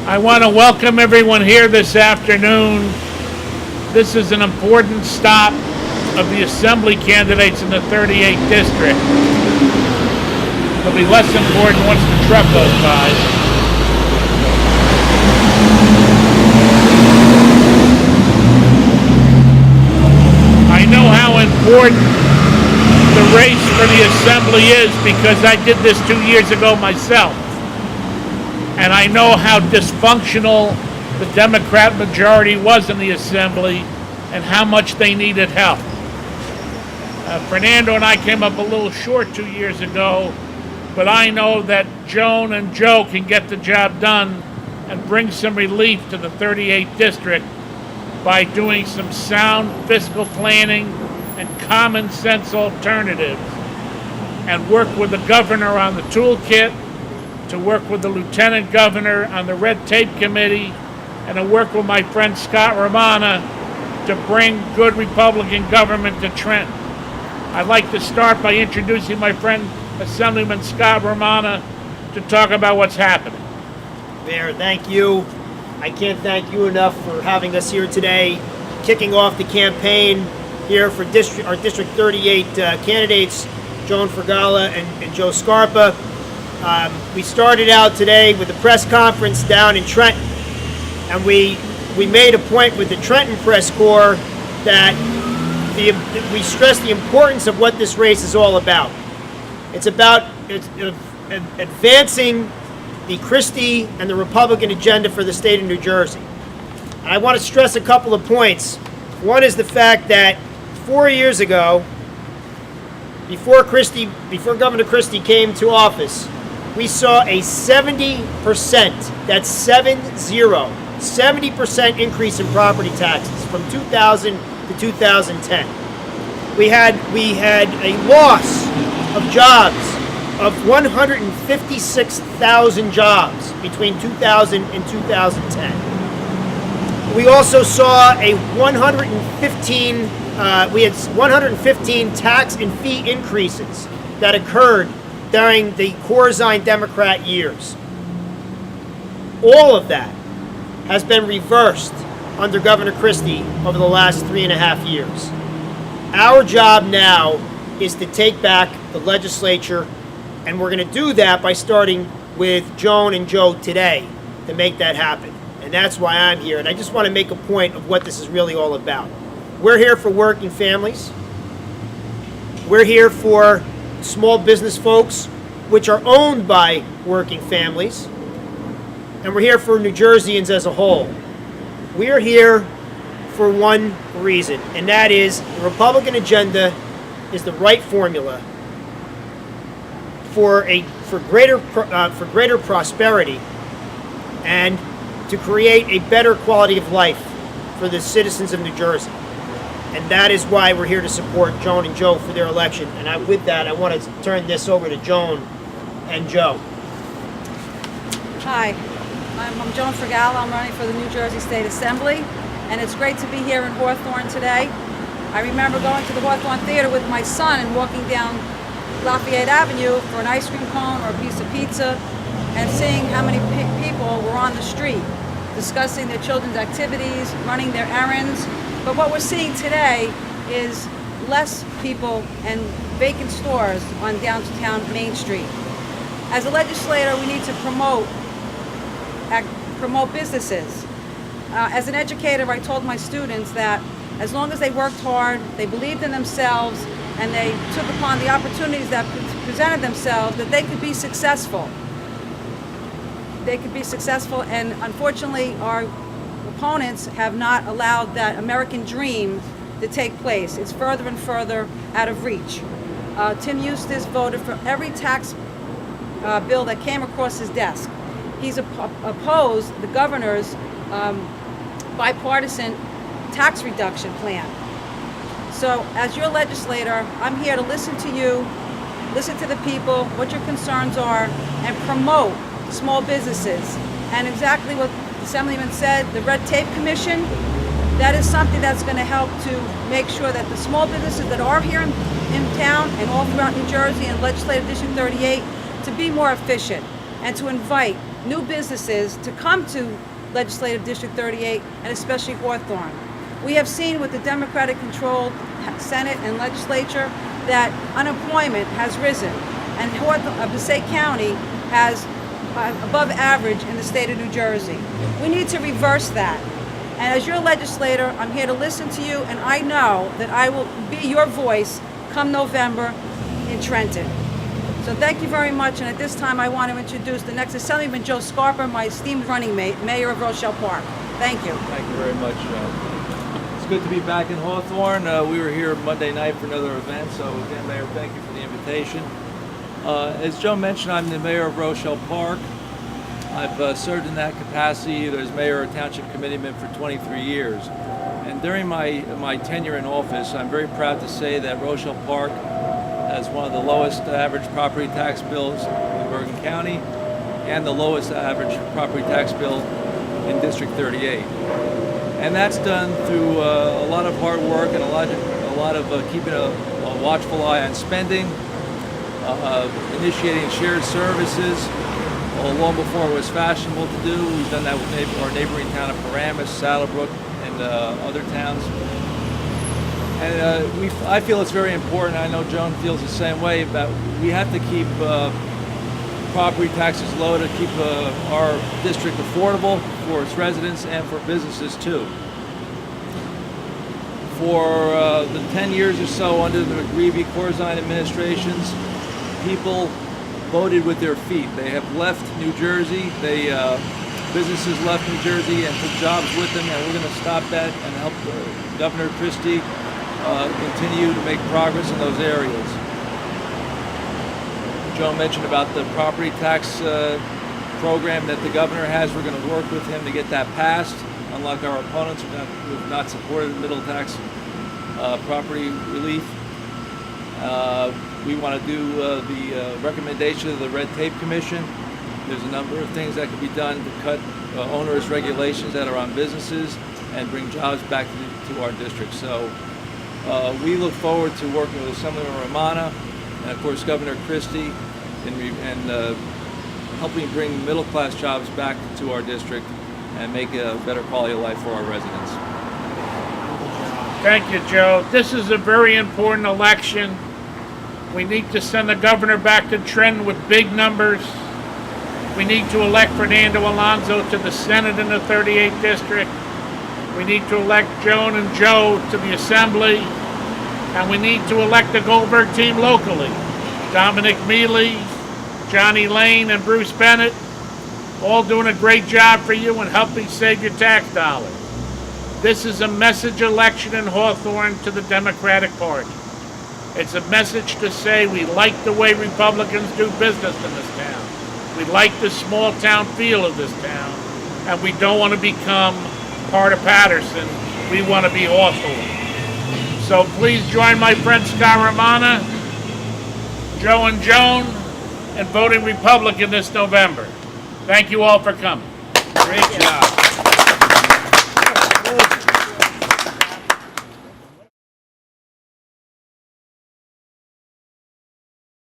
I want to welcome everyone here this afternoon. This is an important stop of the Assembly candidates in the 38th District. It'll be less important once the truck goes by. I know how important the race for the Assembly is because I did this 2 years ago myself. And I know how dysfunctional the Democrat majority was in the Assembly and how much they needed help. Fernando and I came up a little short 2 years ago, but I know that Joan and Joe can get the job done and bring some relief to the 38th District by doing some sound fiscal planning and common sense alternatives, and work with the governor on the toolkit, to work with the lieutenant governor on the red tape committee, and to work with my friend Scott Rumana to bring good Republican government to Trenton. I'd like to start by introducing my friend Assemblyman Scott Rumana to talk about what's happening. Mayor, thank you. I can't thank you enough for having us here today, kicking off the campaign here for our District 38 candidates, Joan Fragala and Joe Scarpa. We started out today with a press conference down in Trenton, and we made a point with the Trenton press corps that we stressed the importance of what this race is all about. It's about advancing the Christie and the Republican agenda for the state of New Jersey. And I want to stress a couple of points. One is the fact that 4 years ago, before Governor Christie came to office, we saw a 70%, that's 70% increase in property taxes from 2000 to 2010. We had a loss of jobs of 156,000 jobs between 2000 and 2010. We also saw we had 115 tax and fee increases that occurred during the Corzine Democrat years. All of that has been reversed under Governor Christie over the last 3.5 years. Our job now is to take back the legislature, and we're going to do that by starting with Joan and Joe today to make that happen. And that's why I'm here. And I just want to make a point of what this is really all about. We're here for working families. We're here for small business folks, which are owned by working families. And we're here for New Jerseyans as a whole. We are here for one reason, and that is the Republican agenda is the right formula for greater prosperity and to create a better quality of life for the citizens of New Jersey. And that is why we're here to support Joan and Joe for their election. And with that, I want to turn this over to Joan and Joe. Hi, I'm Joan Fragala. I'm running for the New Jersey State Assembly, and it's great to be here in Hawthorne today. I remember going to the Hawthorne Theater with my son and walking down Lafayette Avenue for an ice cream cone or a piece of pizza, and seeing how many people were on the street discussing their children's activities, running their errands. But what we're seeing today is less people and vacant stores on downtown Main Street. As a legislator, we need to promote businesses. As an educator, I told my students that as long as they worked hard, they believed in themselves, and they took upon the opportunities that presented themselves, that they could be successful. They could be successful, and unfortunately, our opponents have not allowed that American dream to take place. It's further and further out of reach. Tim Eustace voted for every tax bill that came across his desk. He's opposed the governor's bipartisan tax reduction plan. So as your legislator, I'm here to listen to you, listen to the people, what your concerns are, and promote small businesses. And exactly what the Assemblyman said, the Red Tape Commission, that is something that's going to help to make sure that the small businesses that are here in town and all throughout New Jersey and Legislative District 38 to be more efficient and to invite new businesses to come to Legislative District 38 and especially Hawthorne. We have seen with the Democratic-controlled Senate and legislature that unemployment has risen, and Passaic County has above average in the state of New Jersey. We need to reverse that. And as your legislator, I'm here to listen to you, and I know that I will be your voice come November in Trenton. So thank you very much, and at this time I want to introduce the next Assemblyman Joseph Scarpa, my esteemed running mate, Mayor of Rochelle Park. Thank you. Thank you very much, Joan. It's good to be back in Hawthorne. We were here Monday night for another event, so again, Mayor, thank you for the invitation. As Joan mentioned, I'm the Mayor of Rochelle Park. I've served in that capacity either as Mayor or Township Committeeman for 23 years. And during my tenure in office, I'm very proud to say that Rochelle Park has one of the lowest average property tax bills in Bergen County and the lowest average property tax bill in District 38. And that's done through a lot of hard work and a lot of keeping a watchful eye on spending, initiating shared services. Long before it was fashionable to do. We've done that with our neighboring town of Paramus, Saddlebrook, and other towns. And I feel it's very important, I know Joan feels the same way, that we have to keep property taxes low to keep our district affordable for its residents and for businesses too. For the 10 years or so under the McGreevey-Corzine administrations, people voted with their feet. They have left New Jersey. Businesses left New Jersey and took jobs with them, and we're going to stop that and help Governor Christie continue to make progress in those areas. Joan mentioned about the property tax program that the governor has. We're going to work with him to get that passed. Unlike our opponents who have not supported middle tax property relief. We want to do the recommendation of the Red Tape Commission. There's a number of things that can be done to cut onerous regulations that are on businesses and bring jobs back to our district. So we look forward to working with Assemblyman Rumana and of course Governor Christie and helping bring middle-class jobs back to our district and make a better quality of life for our residents. Thank you, Joe. This is a very important election. We need to send the governor back to Trenton with big numbers. We need to elect Fernando Alonso to the Senate in the 38th District. We need to elect Joan and Joe to the Assembly. And we need to elect the Goldberg team locally. Dominic Mealy, Johnny Lane, and Bruce Bennett, all doing a great job for you and helping save your tax dollars. This is a message election in Hawthorne to the Democratic Party. It's a message to say we like the way Republicans do business in this town. We like the small town feel of this town, and we don't want to become part of Patterson. We want to be Hawthorne. So please join my friend Scott Rumana, Joe and Joan, in voting Republican this November. Thank you all for coming. Great job.